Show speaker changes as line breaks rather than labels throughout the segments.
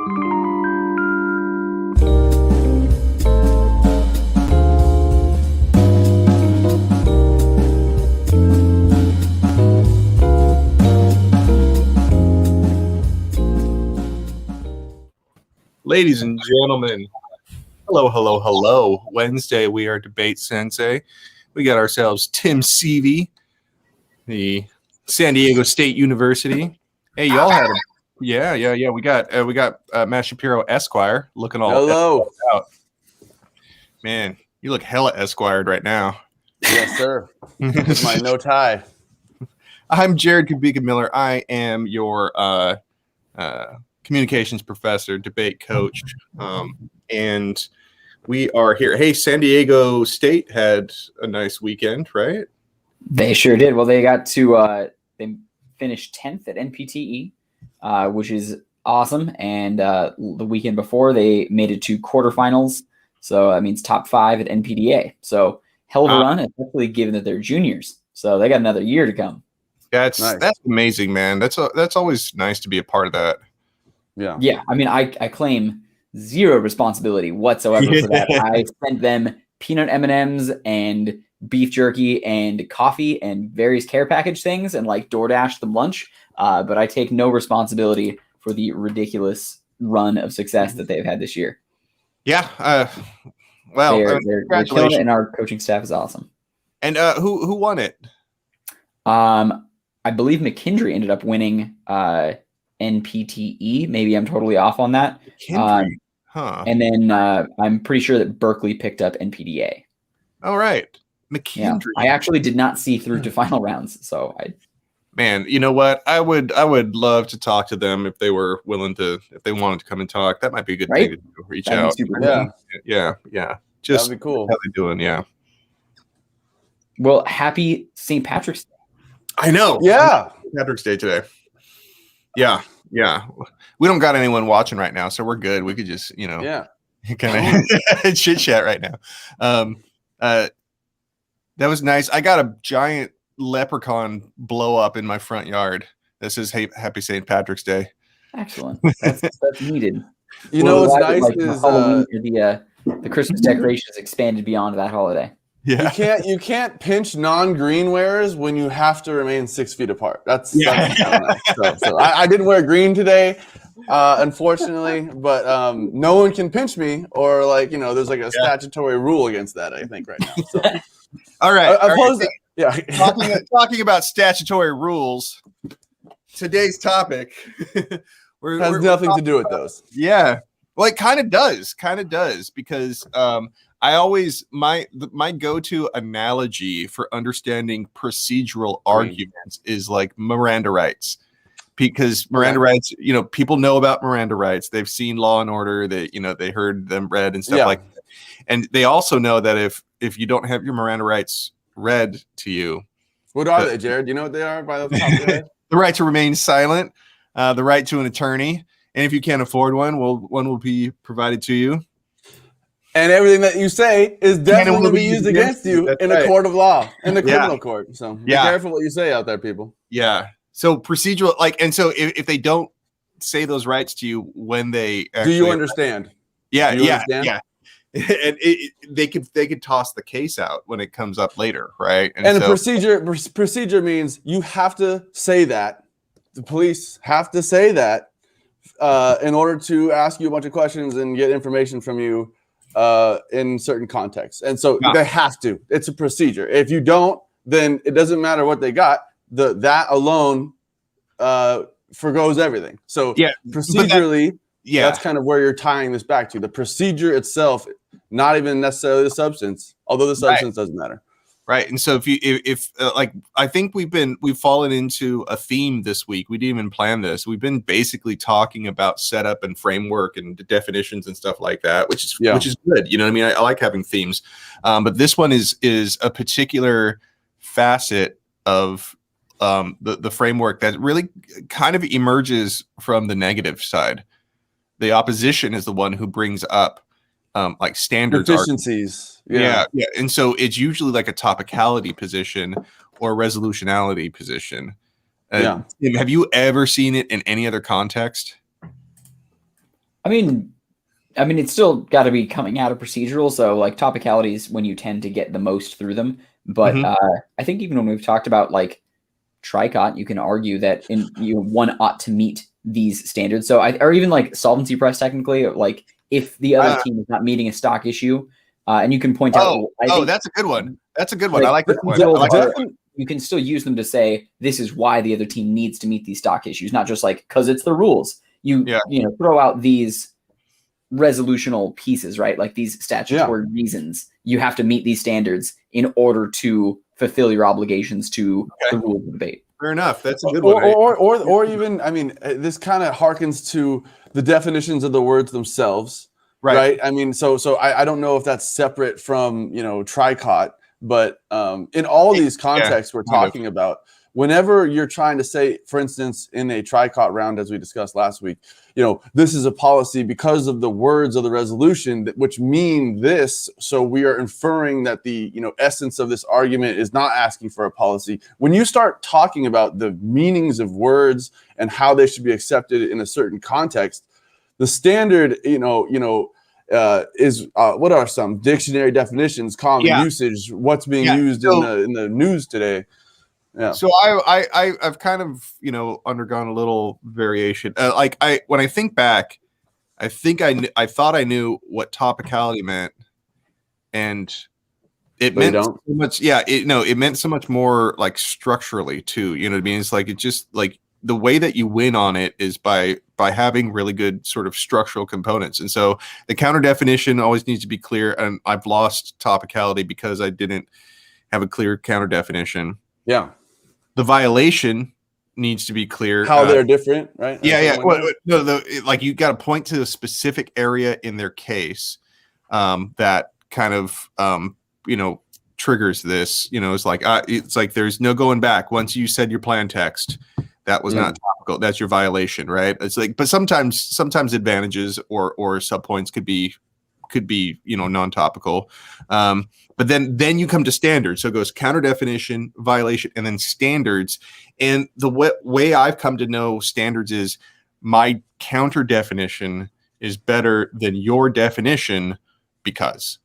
Ladies and gentlemen, hello, hello, hello. Wednesday, we are DebateSensei. We got ourselves Tim Seavey, the San Diego State University. Hey, y'all had him. Yeah. We got Matt Shapiro Esquire looking all
hello
out. Man, you look hella Esquired right now.
Yes, sir. With my no tie.
I'm Jared Kubika Miller. I am your communications professor, debate coach, and we are here. Hey, San Diego State had a nice weekend, right?
They sure did. Well, they got to they finished 10th at NPTE, which is awesome. And the weekend before, they made it to quarterfinals. So that means top 5 at NPDA. So hell of a run, especially given that they're juniors. So they got another year to come.
That's
Nice.
That's amazing, man. That's always nice to be a part of that.
Yeah. I mean, I claim zero responsibility whatsoever for that. I sent them peanut M&Ms and beef jerky and coffee and various care package things and like DoorDash them lunch. But I take no responsibility for the ridiculous run of success that they've had this year.
Yeah.
They're killing it, and our coaching staff is awesome.
And who won it?
I believe McKendree ended up winning NPTE. Maybe I'm totally off on that. And then I'm pretty sure that Berkeley picked up NPDA.
All right. McKendree.
Yeah. I actually did not see through to final rounds. So
Man, you know what? I would love to talk to them if they were willing to, if they wanted to come and talk. That might be a good thing to do. Reach
That'd
out.
be super cool.
Yeah. Just
that'd be cool.
how they doing? Yeah.
Well, happy St. Patrick's Day.
I know.
Yeah.
Patrick's Day today. Yeah. We don't got anyone watching right now, so we're good. We could just, kind of chit chat right now. That was nice. I got a giant leprechaun blow up in my front yard that says, "Hey, happy St. Patrick's Day."
Excellent. That's needed.
You know what's nice is
Halloween, the Christmas decorations expanded beyond that holiday.
Yeah.
You can't pinch non-green wearers when you have to remain 6 feet apart. That's nice. So I didn't wear green today, unfortunately, but no one can pinch me, or there's like a statutory rule against that, I think, right now. So
all right.
Talking
about statutory rules, today's topic
has nothing to do with those.
Yeah. Well, it kind of does because I always my go-to analogy for understanding procedural arguments is like Miranda rights, because Miranda rights, people know about Miranda rights. They've seen Law and Order. They heard them read and stuff like that. And they also know that if you don't have your Miranda rights read to you,
what are they, Jared? Do you know what they are by the top of your head?
The right to remain silent, the right to an attorney, and if you can't afford one, one will be provided to you.
And everything that you say is definitely going to be used against you in a court of law, in the criminal court. So be careful what you say out there, people.
Yeah. So procedural, so if they don't say those rights to you when they
do you understand?
Yeah.
Understand?
And they could toss the case out when it comes up later, right?
And the procedure means you have to say that. The police have to say that in order to ask you a bunch of questions and get information from you in certain contexts. And so they have to. It's a procedure. If you don't, then it doesn't matter what they got. That alone forgoes everything. So procedurally, that's kind of where you're tying this back to. The procedure itself, not even necessarily the substance, although the substance doesn't matter.
Right. And so if I think we've fallen into a theme this week. We didn't even plan this. We've been basically talking about setup and framework and definitions and stuff like that, which is good. You know what I mean? I like having themes. But this one is a particular facet of the framework that really kind of emerges from the negative side. The opposition is the one who brings up like standards,
deficiencies.
Yeah. And so it's usually like a topicality position or resolutionality position. Have you ever seen it in any other context?
I mean, it's still got to be coming out of procedural. So like topicality is when you tend to get the most through them. But I think even when we've talked about like tricot, you can argue that one ought to meet these standards. So or even like solvency press technically, like if the other team is not meeting a stock issue, and you can point out. I think,
that's a good one. That's a good one.
Like,
I like that one.
You can still use them to say this is why the other team needs to meet these stock issues, not just like because it's the rules. You throw out these resolutional pieces, right? Like these statutory reasons. You have to meet these standards in order to fulfill your obligations to the rules of debate.
Fair enough. That's a good one.
Or even, I mean, this kind of harkens to the definitions of the words themselves, right? I mean, so I don't know if that's separate from, tricot, but in all these contexts we're talking about, whenever you're trying to say, for instance, in a tricot round, as we discussed last week, this is a policy because of the words of the resolution, which mean this. So we are inferring that the essence of this argument is not asking for a policy. When you start talking about the meanings of words and how they should be accepted in a certain context, the standard, is what are some dictionary definitions, common usage, what's being used in the news today. Yeah.
So I've kind of undergone a little variation. When I think back, I thought I knew what topicality meant, and it meant so much. Yeah, it meant so much more like structurally too. You know what I mean? It's like it's just like the way that you win on it is by having really good sort of structural components. And so the counter definition always needs to be clear. And I've lost topicality because I didn't have a clear counter definition.
Yeah.
The violation needs to be clear.
How they're different, right?
Yeah. Well, like you got to point to a specific area in their case that kind of triggers this. It's like there's no going back. Once you said your plan text, that was not topical. That's your violation, right? It's like, but sometimes advantages or subpoints could be non-topical. But then you come to standards. So it goes counter definition, violation, and then standards. And the way I've come to know standards is my counter definition is better than your definition because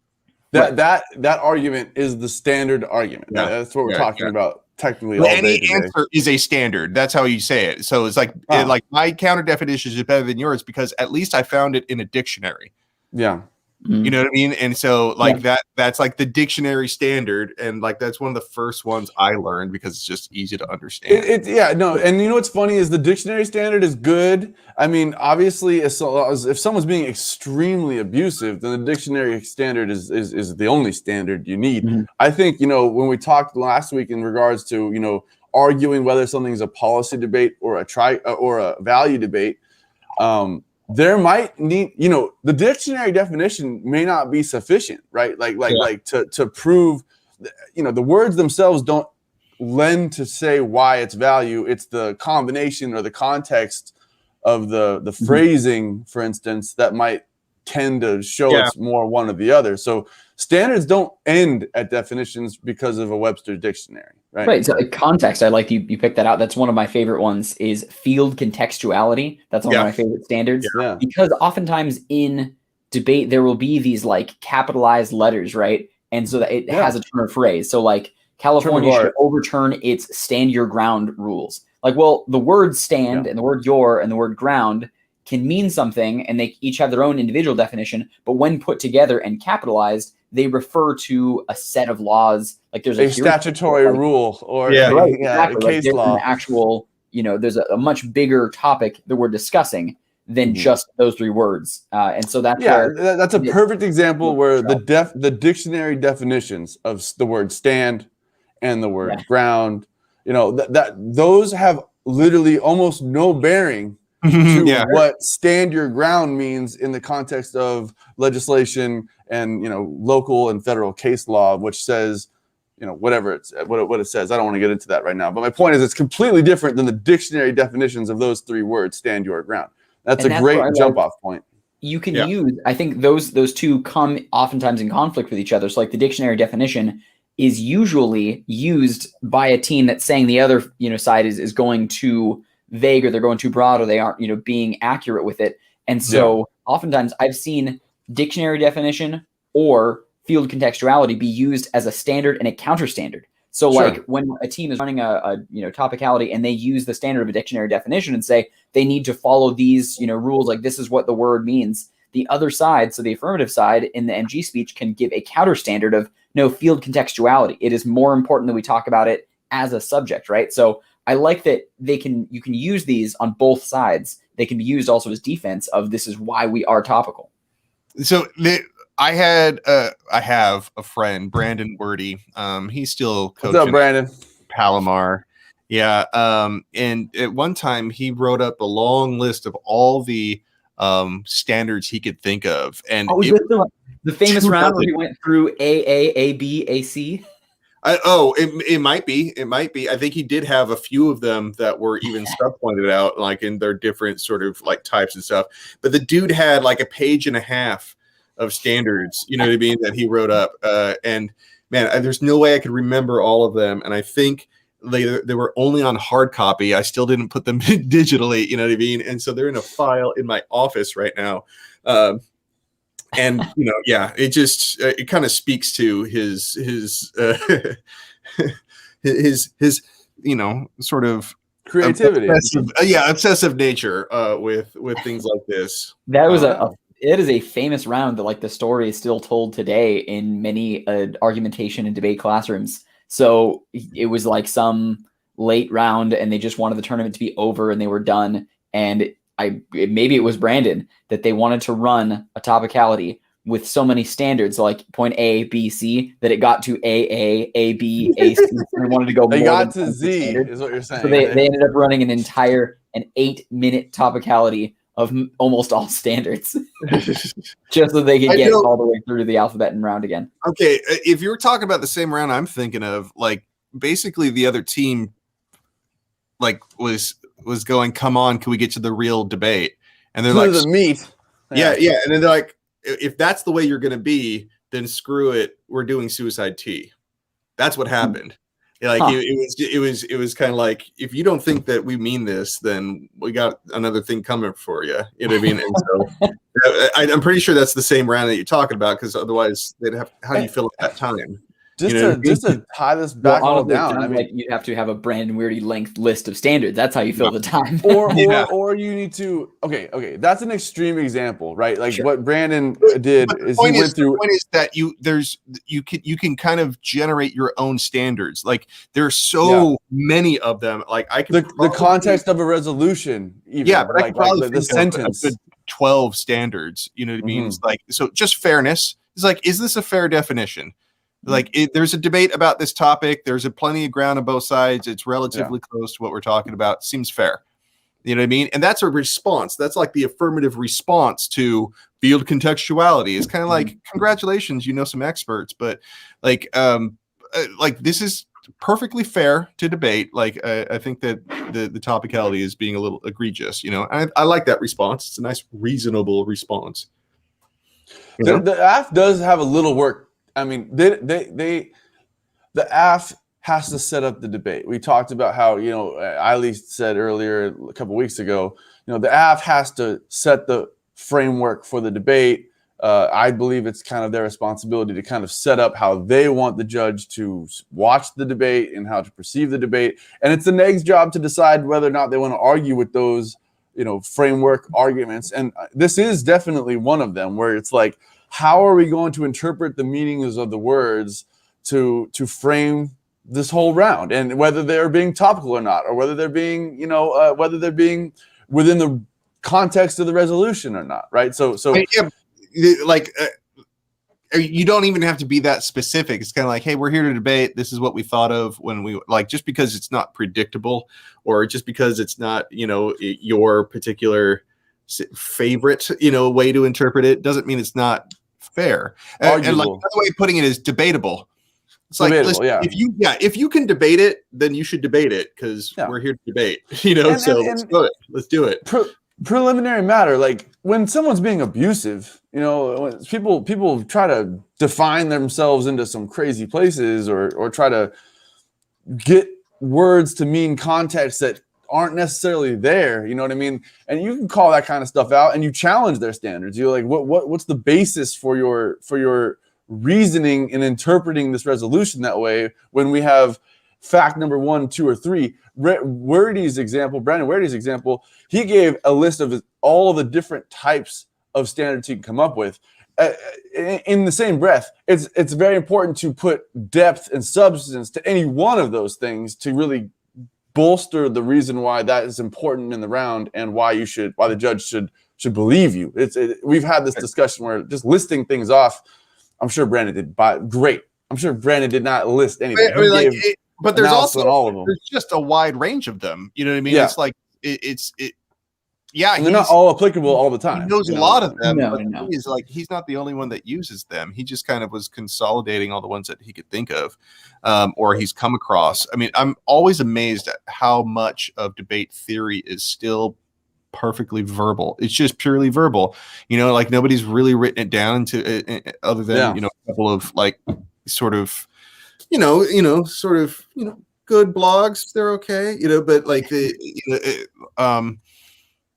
that argument is the standard argument. Yeah. That's what we're talking about technically all
any
day
answer is a standard. That's how you say it. So it's like like my counter definition is better than yours because at least I found it in a dictionary.
Yeah.
You know what I mean? And so like that's like the dictionary standard. And like, that's one of the first ones I learned because it's just easy to understand.
And what's funny is the dictionary standard is good. I mean, obviously if someone's being extremely abusive, then the dictionary standard is the only standard you need. Mm-hmm. I think, when we talked last week in regards to, arguing whether something's a policy debate or a value debate, there might need, the dictionary definition may not be sufficient, right? Like to prove, the words themselves don't lend to say why it's value. It's the combination or the context of the phrasing, for instance, that might tend to show it's more one or the other. So standards don't end at definitions because of a Webster's dictionary. Right.
So context, I like you picked that out. That's one of my favorite ones is field contextuality. That's one of my favorite standards because oftentimes in debate, there will be these like capitalized letters, right? And so that it has a turn of phrase. So like California should overturn its stand your ground rules. Like, well, the word stand and the word your and the word ground can mean something and they each have their own individual definition. But when put together and capitalized, they refer to a set of laws. Like there's a
statutory rule or
exactly.
Case
like
law.
An actual, there's a much bigger topic that we're discussing than just those three words. And so that's
that's a perfect example where the dictionary definitions of the word stand and the word ground, that those have literally almost no bearing to what stand your ground means in the context of legislation and local and federal case law, which says whatever what it says. I don't want to get into that right now, but my point is it's completely different than the dictionary definitions of those three words, stand your ground. That's a great jump off point.
You can use, I think those two come oftentimes in conflict with each other. So like the dictionary definition is usually used by a team that's saying the other side is going too vague or they're going too broad or they aren't being accurate with it. And so oftentimes I've seen dictionary definition or field contextuality be used as a standard and a counter standard. So like when a team is running a topicality and they use the standard of a dictionary definition and say they need to follow these, rules, like this is what the word means. The other side, so the affirmative side in the MG speech can give a counter standard of no, field contextuality. It is more important that we talk about it as a subject, right? So I like that you can use these on both sides. They can be used also as defense of this is why we are topical. So
I have a friend, Brandon Wordy. He's still coaching.
What's up, Brandon?
Palomar. Yeah. And at one time he wrote up a long list of all the standards he could think of. And
the famous round where he went through A, B, A, C.
It might be. I think he did have a few of them that were even stuff pointed out, like in their different sort of like types and stuff. But the dude had like a page and a half of standards, you know what I mean, that he wrote up. And man, there's no way I could remember all of them. And I think they were only on hard copy. I still didn't put them digitally, you know what I mean? And so they're in a file in my office right now. And it kind of speaks to his sort of
creativity,
obsessive nature with things like this.
That was it is a famous round that like the story is still told today in many argumentation and debate classrooms. So it was like some late round and they just wanted the tournament to be over and they were done. And maybe it was Brandon that they wanted to run a topicality with so many standards, like point A, B, C, that it got to A, B, A, C. And they wanted to go.
They got to Z, is what you're saying.
So they ended up running an 8-minute topicality of almost all standards, just so they could get all the way through to the alphabet and round again.
Okay, if you were talking about the same round I'm thinking of, like basically the other team, like was going, come on, can we get to the real debate? And they're like,
the meat.
Yeah, and then they're like, if that's the way you're going to be, then screw it. We're doing suicide tea. That's what happened. Like it was kind of like, if you don't think that we mean this, then we got another thing coming for you. You know what I mean? And so I'm pretty sure that's the same round that you're talking about, because otherwise they'd have. How do you feel at that time?
Just to tie this back all down, I mean,
like you'd have to have a Brandon Weirdy length list of standards. That's how you fill the time.
or you need to. Okay. That's an extreme example, right? Like what Brandon did is he went through.
The point is that you can kind of generate your own standards. Like there's so many of them. Like I can
the context of a resolution. Even,
but I could probably
the sentence.
12 standards. You know what I mean? It's like, so just fairness is like, is this a fair definition? Like there's a debate about this topic. There's plenty of ground on both sides. It's relatively close to what we're talking about. Seems fair. You know what I mean? And that's a response. That's like the affirmative response to field contextuality. It's kind of like, congratulations, you know some experts, but like this is perfectly fair to debate. Like I think that the topicality is being a little egregious. I like that response. It's a nice, reasonable response.
The AF does have a little work. I mean, the AF has to set up the debate. We talked about how, Eiley said earlier a couple weeks ago, the AF has to set the framework for the debate. I believe it's kind of their responsibility to kind of set up how they want the judge to watch the debate and how to perceive the debate. And it's the NEG's job to decide whether or not they want to argue with those, framework arguments. And this is definitely one of them, where it's like, how are we going to interpret the meanings of the words to frame this whole round, and whether they're being topical or not, or whether they're being, whether they're being within the context of the resolution or not, right? So
you don't even have to be that specific. It's kind of like, hey, we're here to debate. This is what we thought of when we just because it's not predictable, or just because it's not, your particular favorite, way to interpret it, doesn't mean it's not fair. And like another way of putting it is debatable. It's like, listen, if you can debate it, then you should debate it, because we're here to debate. Let's do it. Let's do it.
Preliminary matter, like when someone's being abusive, when people try to define themselves into some crazy places, or try to get words to mean context that aren't necessarily there. You know what I mean? And you can call that kind of stuff out, and you challenge their standards. You're like, what's the basis for your reasoning in interpreting this resolution that way? When we have fact number 1, 2, or 3, Brandon Werdy's example, he gave a list of all the different types of standards he can come up with. In the same breath, it's very important to put depth and substance to any one of those things to really bolster the reason why that is important in the round, and why the judge should believe you. We've had this discussion where just listing things off. I'm sure Brandon did, great. I'm sure Brandon did not list anything.
But there's also
all of them.
There's just a wide range of them. You know what I mean?
Yeah.
It's like yeah,
and they're not all applicable all the time.
He knows a lot of them.
No,
but
no.
He's like, he's not the only one that uses them. He just kind of was consolidating all the ones that he could think of, or he's come across. I mean, I'm always amazed at how much of debate theory is still perfectly verbal. It's just purely verbal. You know, like nobody's really written it down to other than a couple of like sort of good blogs. They're okay, but like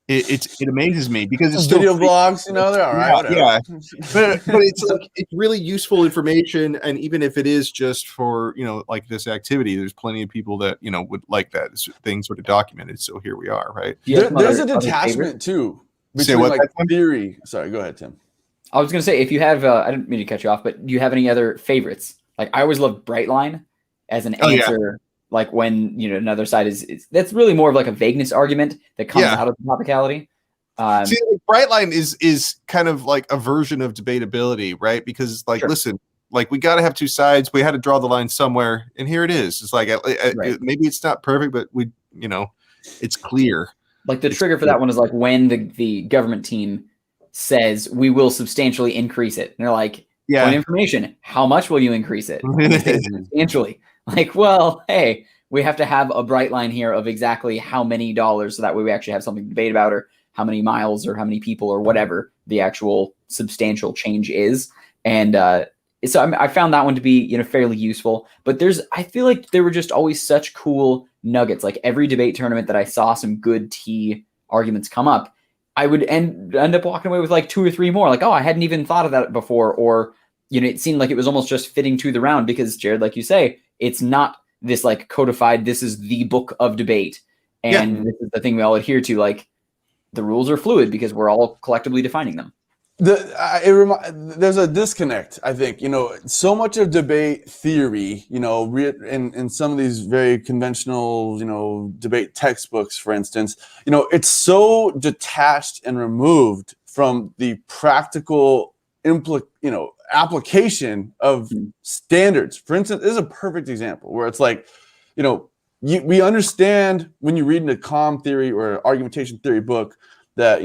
it amazes me because it's
video blogs, they're all right.
Yeah. but it's really useful information, and even if it is just for like this activity, there's plenty of people that would like that things sort of documented. So here we are, right?
There's a detachment too between like theory. Sorry, go ahead, Tim.
I was gonna say, if you have, I didn't mean to cut you off, but do you have any other favorites? Like I always love Brightline as an answer. Like when another side is that's really more of like a vagueness argument that comes out of the topicality.
See, like Brightline is kind of like a version of debatability, right? Because like, listen, like we got to have two sides. We had to draw the line somewhere, and here it is. It's like maybe it's not perfect, but it's clear.
Like the trigger for that one is like when the government team says we will substantially increase it, and they're like, point information, how much will you increase it? Substantially. Like, well, hey, we have to have a bright line here of exactly how many dollars, so that way we actually have something to debate about, or how many miles, or how many people, or whatever the actual substantial change is. And so I found that one to be fairly useful. But I feel like there were just always such cool nuggets. Like every debate tournament that I saw some good T arguments come up, I would end up walking away with like 2 or 3 more. Like, oh, I hadn't even thought of that before, or it seemed like it was almost just fitting to the round because, Jared, like you say, it's not this like codified, this is the book of debate, and this is the thing we all adhere to. Like the rules are fluid because we're all collectively defining them.
There's a disconnect, I think. So much of debate theory, in some of these very conventional, debate textbooks, for instance, it's so detached and removed from the practical application of standards. For instance, this is a perfect example where it's like, we understand when you read in a comm theory or argumentation theory book that,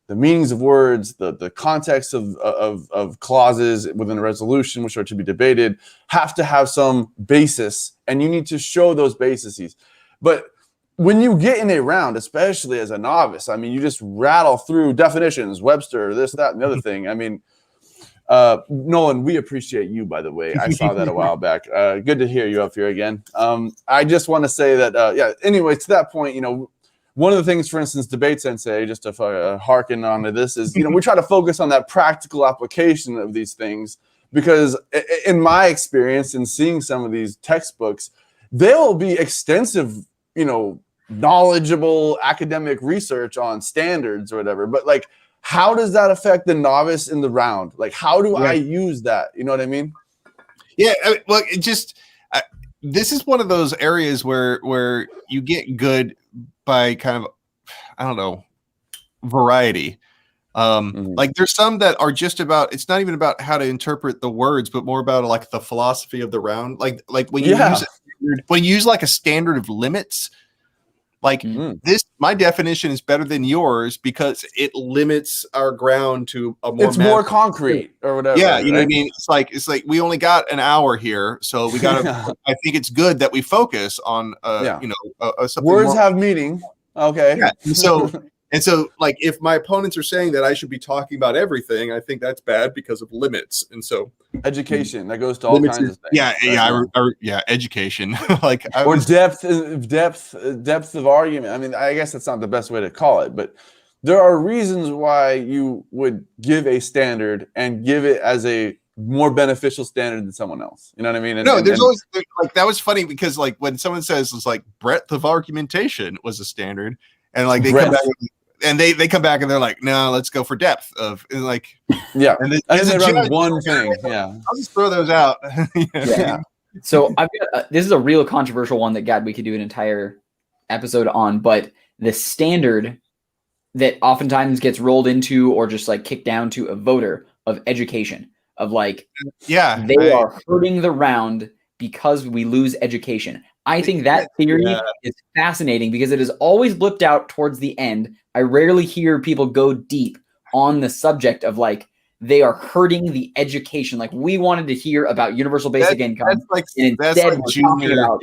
the meanings of words, the context of clauses within a resolution, which are to be debated, have to have some basis, and you need to show those bases. But when you get in a round, especially as a novice, I mean, you just rattle through definitions, Webster, this, that, and the other thing. I mean, Nolan, we appreciate you, by the way. I saw that a while back. Good to hear you up here again. I just want to say that, anyway, to that point, one of the things, for instance, DebateSensei, just to hearken onto this, is, we try to focus on that practical application of these things, because in my experience in seeing some of these textbooks, there will be extensive, knowledgeable academic research on standards or whatever, but like, how does that affect the novice in the round? Like, how do I use that? You know what I mean?
Yeah. Well, it just this is one of those areas where you get good by kind of, I don't know, variety. Like there's some that are just about, it's not even about how to interpret the words, but more about like the philosophy of the round. Like when you use like a standard of limits, like this, my definition is better than yours because it limits our ground to a more.
It's more concrete or whatever.
Yeah, you know what I mean. It's like we only got an hour here, so we got to. I think it's good that we focus on something
words
more.
have meaning. Okay.
Yeah. So And so, like, if my opponents are saying that I should be talking about everything, I think that's bad because of limits. And so,
education that goes to all kinds of things.
Yeah, education, like
depth of argument. I mean, I guess that's not the best way to call it, but there are reasons why you would give a standard and give it as a more beneficial standard than someone else. You know what I mean?
There's always like, that was funny because like when someone says it's like breadth of argumentation was a standard, and like they come back and they come back and they're like, no, let's go for depth of, and like,
yeah,
and
they run one thing. Yeah,
I'll just throw those out.
Yeah. So I've got this is a real controversial one that God we could do an entire episode on, but the standard that oftentimes gets rolled into or just like kicked down to a voter of education, of like, they are hurting the round because we lose education. I think that theory is fascinating because it is always blipped out towards the end. I rarely hear people go deep on the subject of like, they are hurting the education. Like, we wanted to hear about universal basic income. And instead we're talking about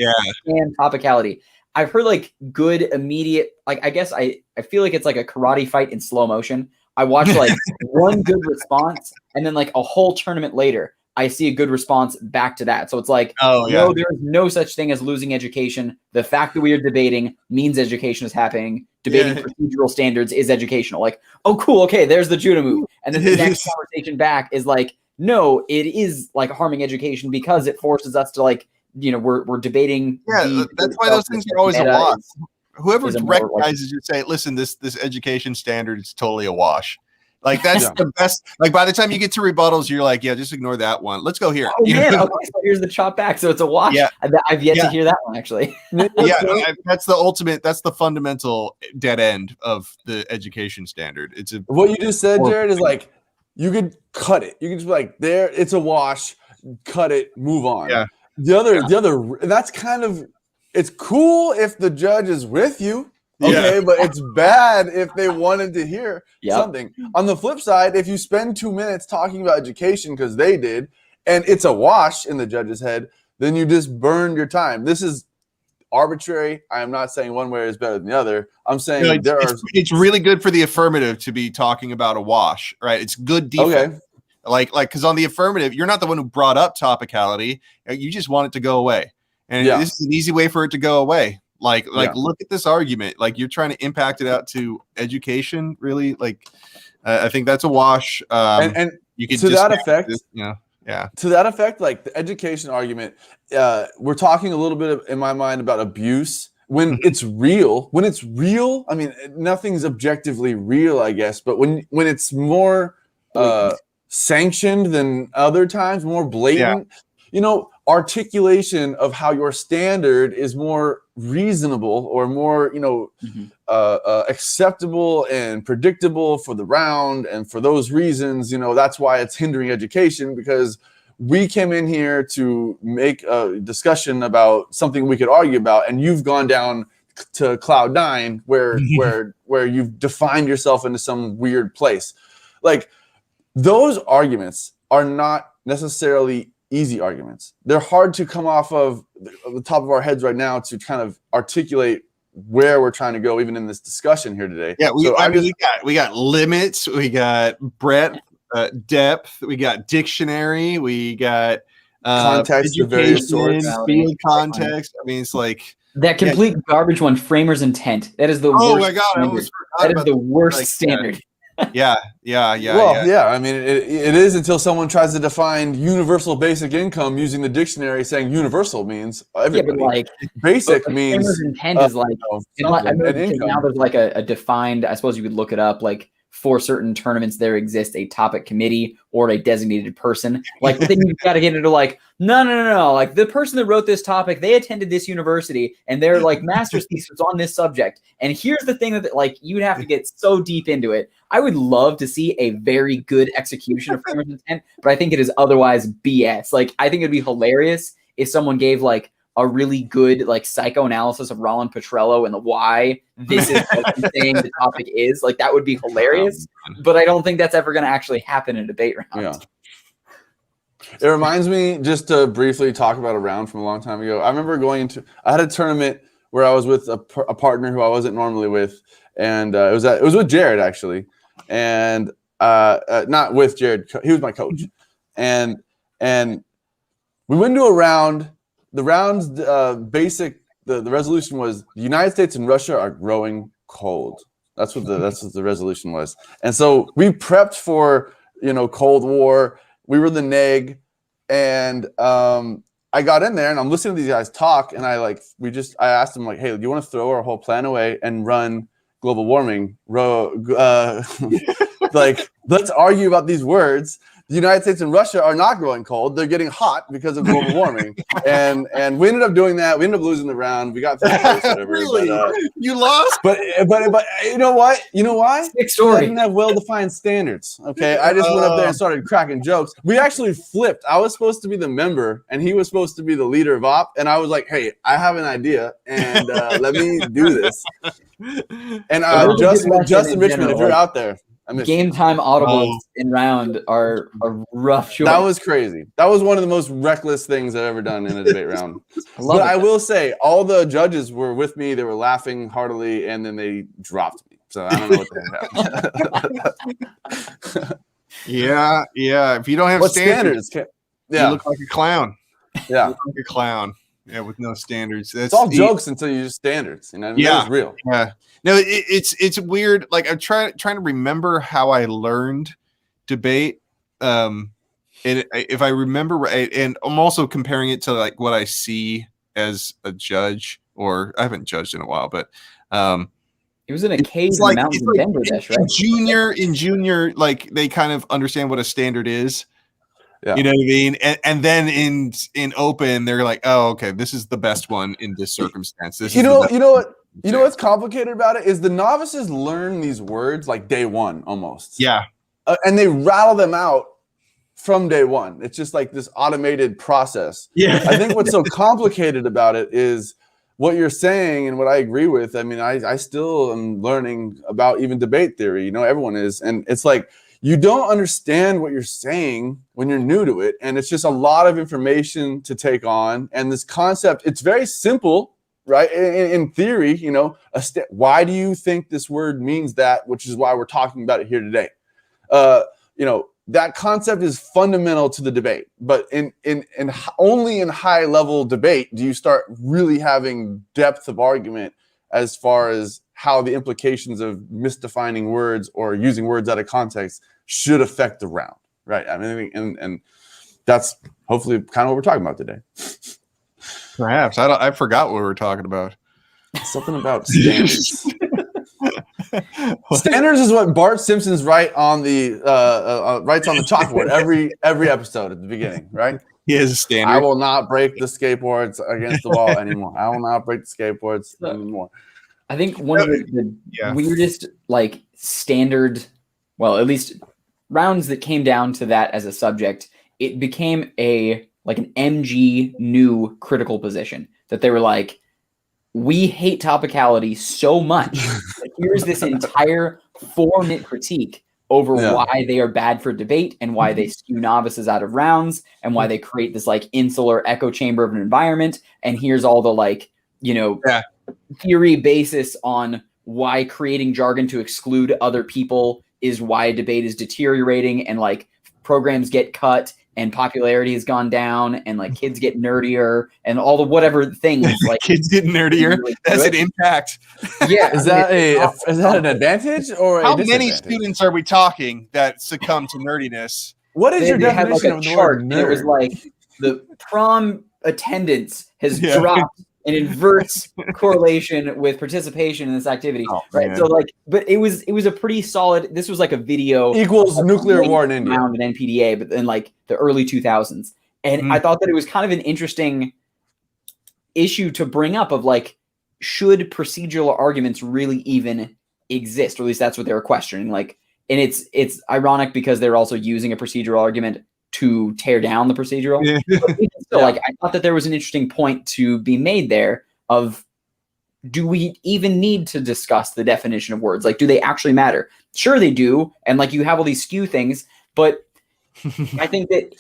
and topicality. I've heard like good immediate, like, I guess I feel like it's like a karate fight in slow motion. I watch like one good response and then like a whole tournament later, I see a good response back to that. So it's like, no, there is no such thing as losing education. The fact that we are debating means education is happening. Debating procedural standards is educational. Like, oh, cool. Okay, there's the judo move. And then the next conversation back is like, no, it is like harming education because it forces us to like, you know, we're debating.
Yeah, that's why those things are always a wash. Whoever recognizes you say, listen, this education standard is totally a wash. Like, that's the best. Like, by the time you get to rebuttals, you're like, yeah, just ignore that one. Let's go here.
Oh, man. Okay, so here's the chop back. So it's a wash. Yeah. I've yet to hear that one, actually.
That's the ultimate. That's the fundamental dead end of the education standard.
What you just said, Jared, is like, you could cut it. You can just be like, there, it's a wash. Cut it. Move on. Yeah. The other. That's kind of. It's cool if the judge is with you. Okay, but it's bad if they wanted to hear something. On the flip side, if you spend 2 minutes talking about education because they did, and it's a wash in the judge's head, then you just burned your time. This is arbitrary. I am not saying one way is better than the other. I'm saying
it's really good for the affirmative to be talking about a wash, right? It's good defense. Okay. Like because on the affirmative, you're not the one who brought up topicality. You just want it to go away. And this is an easy way for it to go away. Like look at this argument. Like, you're trying to impact it out to education, really. Like, I think that's a wash.
And you can to that effect, to that effect, like the education argument, we're talking a little bit in my mind about abuse when it's real. When it's real, I mean, nothing's objectively real, I guess. But when it's more sanctioned than other times, more blatant, you know, articulation of how your standard is more reasonable or more, you know, acceptable and predictable for the round, and for those reasons, you know, that's why it's hindering education, because we came in here to make a discussion about something we could argue about, and you've gone down to cloud nine where you've defined yourself into some weird place. Like, those arguments are not necessarily easy arguments. They're hard to come off of the top of our heads right now to kind of articulate where we're trying to go, even in this discussion here today.
Yeah, we got limits, we got breadth, depth, we got dictionary, we got
context of various sorts,
field context. I mean, it's like
that complete garbage one. Framers intent. That is the worst. Oh my god, I almost forgot that is the worst standard.
Yeah.
I mean, it is until someone tries to define universal basic income using the dictionary, saying universal means everybody.
But like
basic means
intent is like, now there's like a defined. I suppose you could look it up. Like, for certain tournaments, there exists a topic committee or a designated person. Like, but then you've got to get into like, no. Like, the person that wrote this topic, they attended this university and their like master's thesis on this subject. And here's the thing that like, you'd have to get so deep into it. I would love to see a very good execution of framers intent, but I think it is otherwise BS. Like, I think it'd be hilarious if someone gave like a really good like psychoanalysis of Roland Petrello and the why this is what I'm saying the topic is. Like, that would be hilarious, but I don't think that's ever going to actually happen in a debate round.
Yeah. It reminds me, just to briefly talk about a round from a long time ago. I remember I had a tournament where I was with a partner who I wasn't normally with, and it was with Jared actually, and not with Jared. He was my coach, and we went to a round. The round's basic. The resolution was the United States and Russia are growing cold. That's what the resolution was. And so we prepped for Cold War. We were the neg, and I got in there and I'm listening to these guys talk, and I asked them like, hey, do you want to throw our whole plan away and run global warming? Like, let's argue about these words. The United States and Russia are not growing cold. They're getting hot because of global warming. and we ended up doing that. We ended up losing the round. We got third place, whatever.
Really?
But,
You lost?
but you know what? You know why?
Big story.
I didn't have well-defined standards. Okay, I just went up there and started cracking jokes. We actually flipped. I was supposed to be the member, and he was supposed to be the leader of op. And I was like, "Hey, I have an idea, and let me do this." And Justin Richmond, if you're out there.
Game time audibles in round are a rough choice.
That was crazy. That was one of the most reckless things I've ever done in a debate round. But I will say, all the judges were with me. They were laughing heartily, and then they dropped me. So I don't know what the heck happened.
Yeah. If you don't have standards, you look like a clown.
Yeah,
you look like a clown. Yeah, with no standards.
It's all jokes until you use standards. It's real.
Yeah. No, it's weird. Like I'm trying to remember how I learned debate. And if I remember right, and I'm also comparing it to like what I see as a judge, or I haven't judged in a while, but
it was in a cave in the mountains of Bangladesh, right?
In junior, like they kind of understand what a standard is.
Yeah.
You know what I mean? And then in open, they're like, oh, okay, this is the best one in this circumstance. You know what's complicated about it is the novices learn these words like day one almost. Yeah.
And they rattle them out from day one. It's just like this automated process.
Yeah.
I think what's so complicated about it is what you're saying and what I agree with. I mean, I still am learning about even debate theory. Everyone is. And it's like, you don't understand what you're saying when you're new to it. And it's just a lot of information to take on. And this concept, it's very simple, right? In theory, why do you think this word means that, which is why we're talking about it here today. That concept is fundamental to the debate. But in only in high level debate do you start really having depth of argument as far as how the implications of misdefining words or using words out of context should affect the round, right? I mean, and that's hopefully kind of what we're talking about today.
Perhaps I forgot what we were talking about.
Something about standards. Standards is what Bart Simpson's writes on the chalkboard every episode at the beginning, right?
He has a standard.
I will not break the skateboards against the wall anymore. I will not break the skateboards anymore.
I think one of the weirdest standard, well, at least rounds that came down to that as a subject, it became an MG new critical position that they were like, we hate topicality so much that here's this entire 4-minute critique over why they are bad for debate and why they skew novices out of rounds and why they create this insular echo chamber of an environment. And here's all the theory basis on why creating jargon to exclude other people is why a debate is deteriorating and programs get cut and popularity has gone down and kids get nerdier and all the whatever things
kids get nerdier. That's an impact.
Yeah.
Is that an advantage or
how many students are we talking that succumb to nerdiness?
What is your definition of the word nerd?
It was the prom attendance has dropped an inverse correlation with participation in this activity, right? Man. So but it was a pretty solid. This was a video
equals nuclear war in India
around an NPDA, but in the early 2000s, and I thought that it was kind of an interesting issue to bring up of should procedural arguments really even exist, or at least that's what they were questioning. And it's ironic because they're also using a procedural argument to tear down the procedural. So I thought that there was an interesting point to be made there of, do we even need to discuss the definition of words? Do they actually matter? Sure they do. And you have all these skew things, but I think that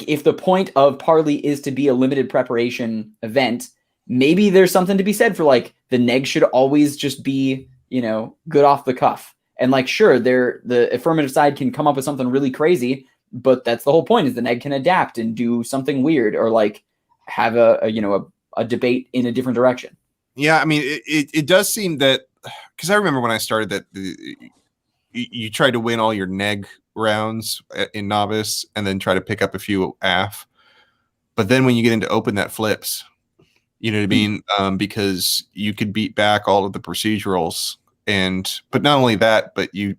if the point of Parley is to be a limited preparation event, maybe there's something to be said for the neg should always just be good off the cuff. And like, sure, the affirmative side can come up with something really crazy, but that's the whole point, is the neg can adapt and do something weird, or like have a debate in a different direction.
Yeah, I mean, it does seem that, because I remember when I started that you tried to win all your neg rounds in novice and then try to pick up a few AF. But then when you get into open, that flips. You know what I mean? Because you could beat back all of the procedurals. But not only that, but you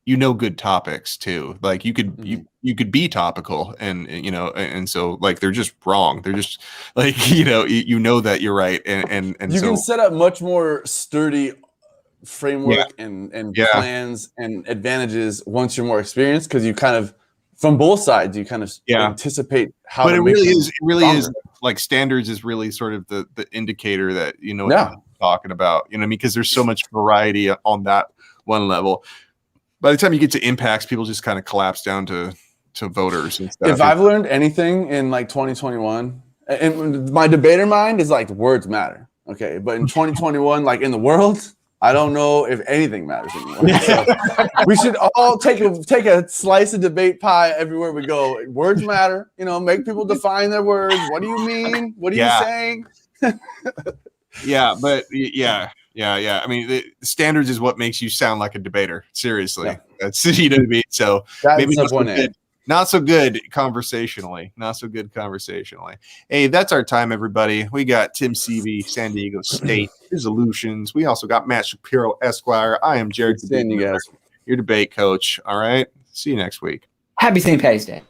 good topics too. Like you could you could be topical, and so like they're just wrong. They're just like you know that you're right, and
you
so
can set up much more sturdy framework and plans and advantages once you're more experienced, because you kind of from both sides you kind of anticipate how.
But it really is like standards is really sort of the indicator that what you're talking about. You know what I mean? Because there's so much variety on that one level. By the time you get to impacts, people just kind of collapse down to voters and stuff.
If I've learned anything in like 2021, and my debater mind is like words matter. Okay. But in 2021, like in the world, I don't know if anything matters anymore. So we should all take a slice of debate pie everywhere we go. Words matter. Make people define their words. What do you mean? What are you saying?
Yeah. I mean, the standards is what makes you sound like a debater. Seriously, that's what I mean. So maybe not so good conversationally. Hey, that's our time, everybody. We got Tim Seavey, San Diego State Resolutions. We also got Matt Shapiro, Esquire. I am Jared, your debate coach. All right. See you next week.
Happy St. Patty's Day.